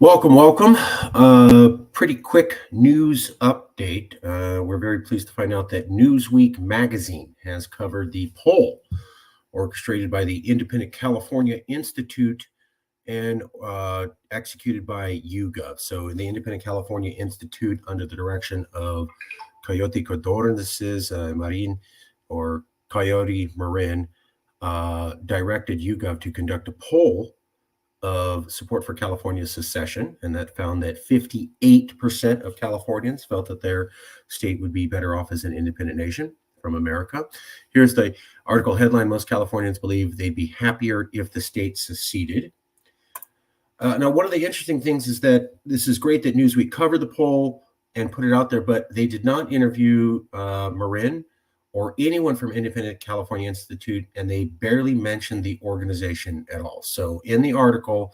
Welcome. Pretty quick news update. We're very pleased to find out that NEWSWEEK magazine has covered the poll orchestrated by the Independent California Institute and executed by YouGov. So, the Independent California Institute, under the direction of Coyote Codorn, this is Marin or Coyote Marin, directed YouGov to conduct a poll of support for California's secession, and that found that 58% of Californians felt that their state would be better off as an independent nation from America. Here's the article headline: Most Californians believe they'd be happier if the state seceded. Now, one of the interesting things is that this is great that Newsweek covered the poll and put it out there, but they did not interview Marin or anyone from Independent California Institute, and they barely mentioned the organization at all. So in the article,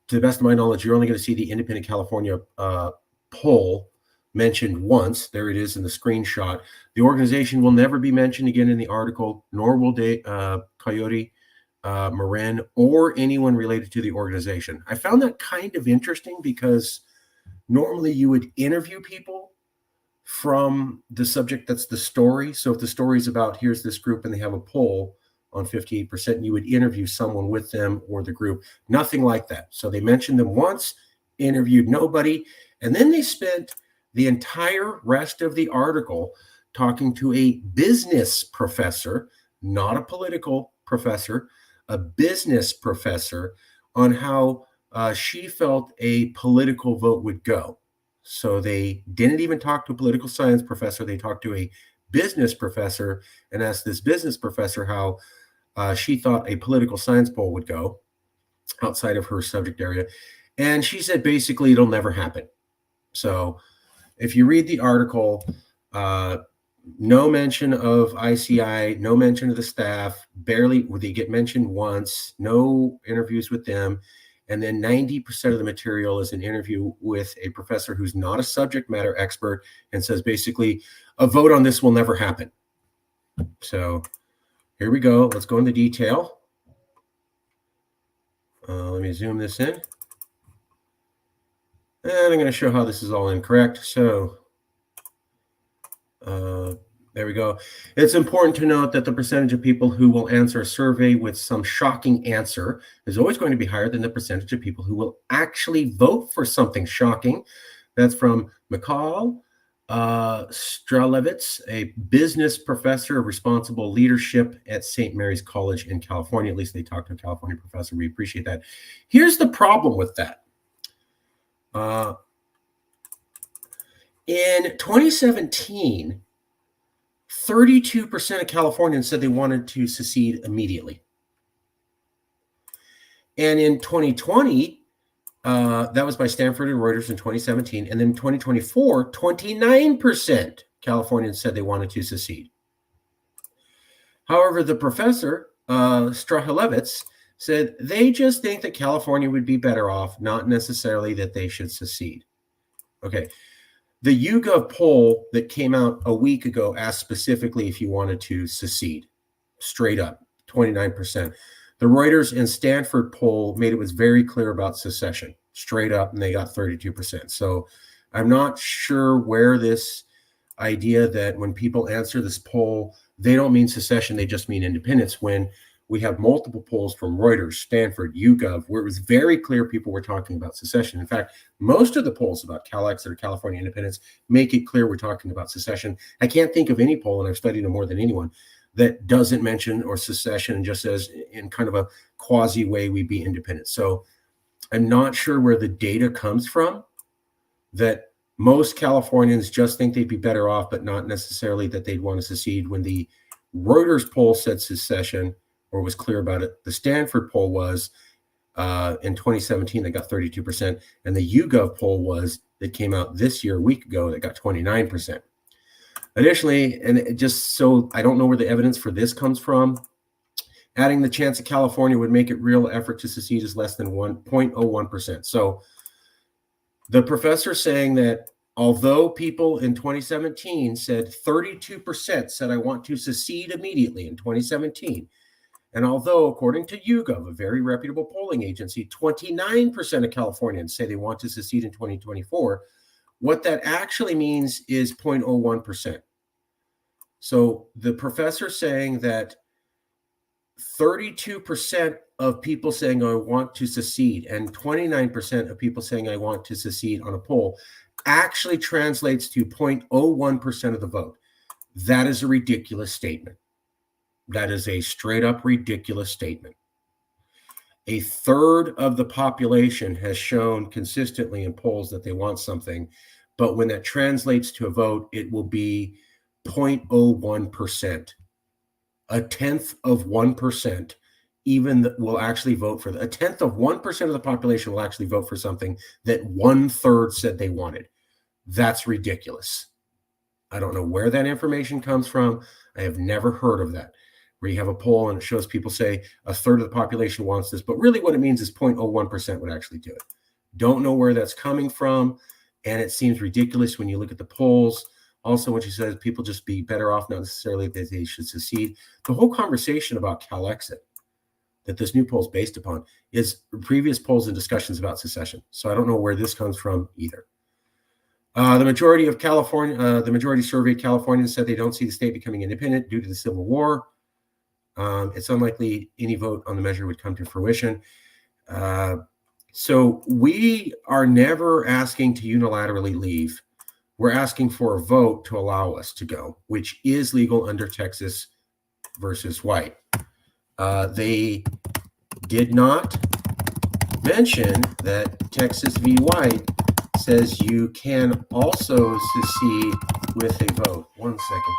to the best of my knowledge, you're only going to see the Independent California poll mentioned once. There it is in the screenshot. The organization will never be mentioned again in the article, nor will Coyote Marin or anyone related to the organization. I found that kind of interesting because normally you would interview people from the subject that's the story. So if the story is about here's this group and they have a poll on 58%, you would interview someone with them or the group. Nothing like that. So they mentioned them once, interviewed nobody, and then they spent the entire rest of the article talking to a business professor, not a political professor, a business professor, on how she felt a political vote would go. So they didn't even talk to a political science professor. They talked to a business professor and asked this business professor how she thought a political science poll would go outside of her subject area. And she said, basically, it'll never happen. So if you read the article, no mention of ICI, no mention of the staff, barely, they get mentioned once, no interviews with them. And then 90% of the material is an interview with a professor who's not a subject matter expert and says, basically, a vote on this will never happen. So here we go. Let's go into detail. Let me zoom this in. And I'm going to show how this is all incorrect. So there we go. It's important to note that the percentage of people who will answer a survey with some shocking answer is always going to be higher than the percentage of people who will actually vote for something shocking. That's from Mikhail Stralevitz, a business professor of responsible leadership at St. Mary's College in California. At least they talked to a California professor. We appreciate that. Here's the problem with that. In 2017, 32% of Californians said they wanted to secede immediately. And in 2020, that was by Stanford and Reuters in 2017. And then in 2024, 29% Californians said they wanted to secede. However, the professor, Strahilevitz, said they just think that California would be better off, not necessarily that they should secede. Okay. The YouGov poll that came out a week ago asked specifically if you wanted to secede, straight up, 29%. The Reuters and Stanford poll made it was very clear about secession, straight up, and they got 32%. So I'm not sure where this idea that when people answer this poll, they don't mean secession, they just mean independence, when we have multiple polls from Reuters, Stanford, YouGov, where it was very clear people were talking about secession. In fact, most of the polls about CalEx or California independence make it clear we're talking about secession. I can't think of any poll, and I've studied them more than anyone, that doesn't mention or secession and just says in kind of a quasi way we'd be independent. So I'm not sure where the data comes from that most Californians just think they'd be better off, but not necessarily that they'd want to secede, when the Reuters poll said secession or was clear about it. The Stanford poll was in 2017 that got 32%, and the YouGov poll was that came out this year, a week ago, that got 29%. Additionally, and just so I don't know where the evidence for this comes from, adding the chance that California would make it real effort to secede is less than 1.01%. So the professor saying that although people in 2017 said 32% said I want to secede immediately in 2017, And although, according to YouGov, a very reputable polling agency, 29% of Californians say they want to secede in 2024, what that actually means is 0.01%. So the professor saying that 32% of people saying I want to secede and 29% of people saying I want to secede on a poll actually translates to 0.01% of the vote. That is a ridiculous statement. That is a straight up ridiculous statement. A third of the population has shown consistently in polls that they want something, but when that translates to a vote, it will be 0.01%. A tenth of 1% even will actually vote for a tenth of 1% of the population will actually vote for something that 1/3 said they wanted. That's ridiculous. I don't know where that information comes from. I have never heard of that, where you have a poll and it shows people say a third of the population wants this, but really what it means is 0.01% would actually do it. Don't know where that's coming from, and it seems ridiculous when you look at the polls. Also, when she says people just be better off, not necessarily that they should secede. The whole conversation about CalExit that this new poll is based upon is previous polls and discussions about secession. So I don't know where this comes from either. The majority of California, the majority surveyed Californians said they don't see the state becoming independent due to the Civil War. It's unlikely any vote on the measure would come to fruition. So we are never asking to unilaterally leave. We're asking for a vote to allow us to go, which is legal under Texas versus White. They did not mention that Texas v. White says you can also secede with a vote. One second.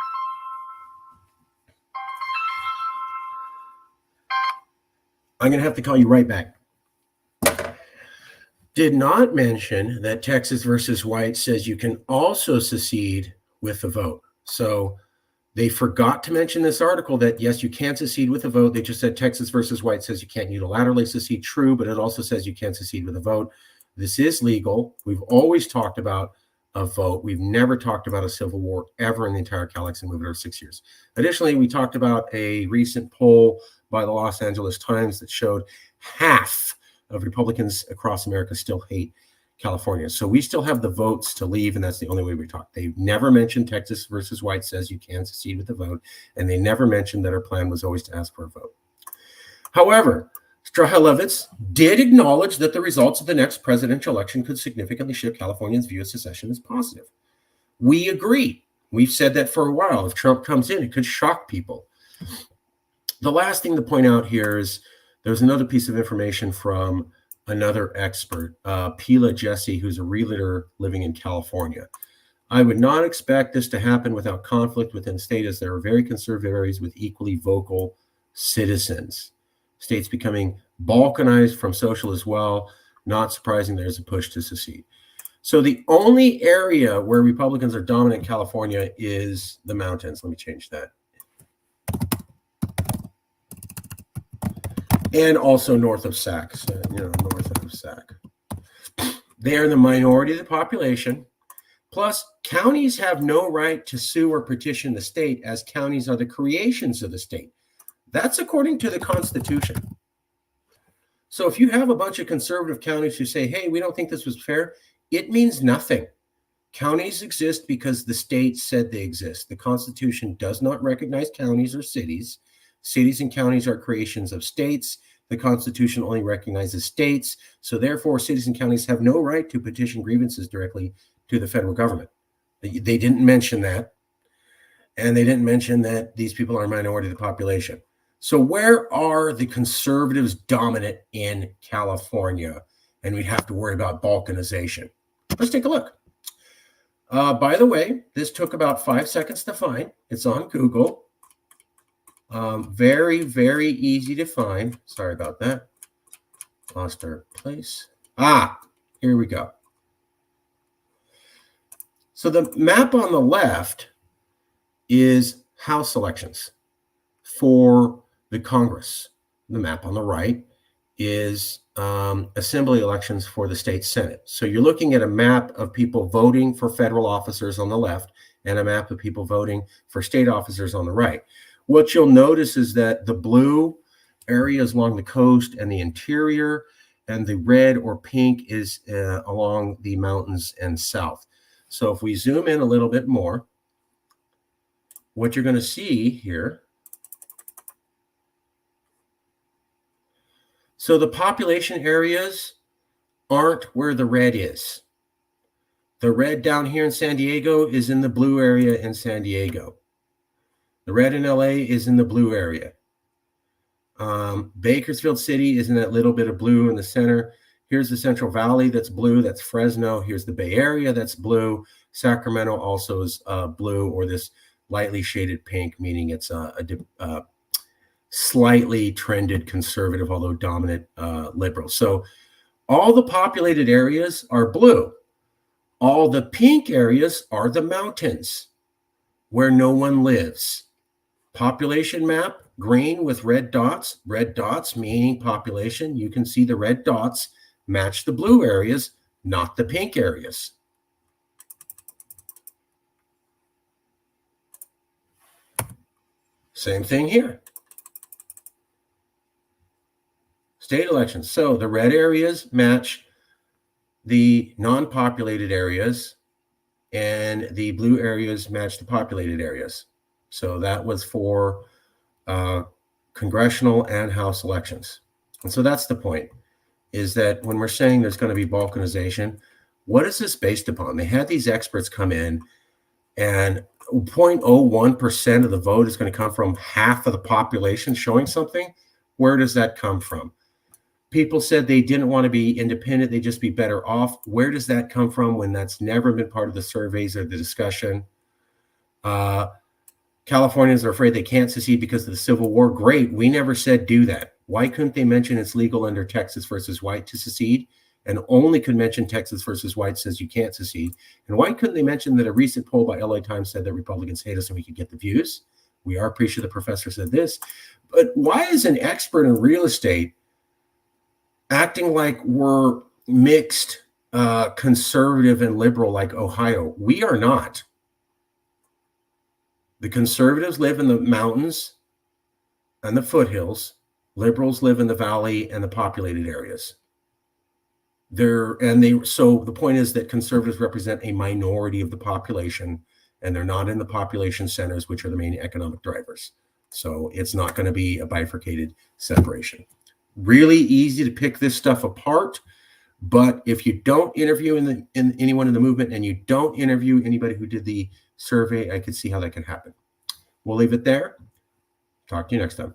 I'm going to have to call you right back. Did not mention that Texas versus White says you can also secede with a vote. So they forgot to mention this article that, yes, you can secede with a vote. They just said Texas versus White says you can't unilaterally secede. True, but it also says you can secede with a vote. This is legal. We've always talked about a vote. We've never talked about a civil war ever in the entire CalExit movement over 6 years. Additionally, we talked about a recent poll by the Los Angeles Times that showed half of Republicans across America still hate California. So we still have the votes to leave, and that's the only way we talk. They've never mentioned Texas versus White says you can secede with a vote, and they never mentioned that our plan was always to ask for a vote. However, Strahilevitz did acknowledge that the results of the next presidential election could significantly shift Californians' view of secession as positive. We agree. We've said that for a while. If Trump comes in, it could shock people. The last thing to point out here is there's another piece of information from another expert, Pila Jesse, who's a realtor living in California. I would not expect this to happen without conflict within the state, as there are very conservative areas with equally vocal citizens. States becoming balkanized from social as well. Not surprising there's a push to secede. So the only area where Republicans are dominant in California is the mountains. Let me change that. And also north of Sac, so, north of Sac. They are the minority of the population. Plus, counties have no right to sue or petition the state, as counties are the creations of the state. That's according to the Constitution. So if you have a bunch of conservative counties who say, hey, we don't think this was fair, it means nothing. Counties exist because the state said they exist. The Constitution does not recognize counties or cities. Cities and counties are creations of states. The Constitution only recognizes states. So therefore, cities and counties have no right to petition grievances directly to the federal government. They didn't mention that. And they didn't mention that these people are a minority of the population. So where are the conservatives dominant in California? And we'd have to worry about balkanization. Let's take a look. By the way, this took about 5 seconds to find. It's on Google. Very, very easy to find. Sorry about that. Lost our place. Here we go. So the map on the left is House elections for the Congress. The map on the right is assembly elections for the state Senate. So you're looking at a map of people voting for federal officers on the left and a map of people voting for state officers on the right. What you'll notice is that the blue areas along the coast and the interior, and the red or pink is along the mountains and south. So if we zoom in a little bit more, what you're going to see here, so the population areas aren't where the red is. The red down here in San Diego is in the blue area in San Diego. The red in LA is in the blue area. Bakersfield City is in that little bit of blue in the center. Here's the Central Valley that's blue. That's Fresno. Here's the Bay Area that's blue. Sacramento also is blue, or this lightly shaded pink, meaning it's a slightly trended conservative, although dominant liberal. So all the populated areas are blue. All the pink areas are the mountains where no one lives. Population map, green with red dots meaning population. You can see the red dots match the blue areas, not the pink areas. Same thing here. State elections. So the red areas match the non-populated areas, and the blue areas match the populated areas. So that was for congressional and House elections. And so that's the point, is that when we're saying there's going to be balkanization, what is this based upon? They had these experts come in, and 0.01% of the vote is going to come from half of the population showing something. Where does that come from? People said they didn't want to be independent. They'd just be better off. Where does that come from when that's never been part of the surveys or the discussion? Californians are afraid they can't secede because of the Civil War. Great. We never said do that. Why couldn't they mention it's legal under Texas versus White to secede, and only could mention Texas versus White says you can't secede? And why couldn't they mention that a recent poll by LA Times said that Republicans hate us and we could get the views? We are pretty sure the professor said this. But why is an expert in real estate acting like we're mixed conservative and liberal like Ohio? We are not. The conservatives live in the mountains and the foothills. Liberals live in the valley and the populated areas. So the point is that conservatives represent a minority of the population, and they're not in the population centers, which are the main economic drivers. So it's not going to be a bifurcated separation. Really easy to pick this stuff apart, but if you don't interview anyone in the movement, and you don't interview anybody who did the survey, I could see how that can happen. We'll leave it there. Talk to you next time.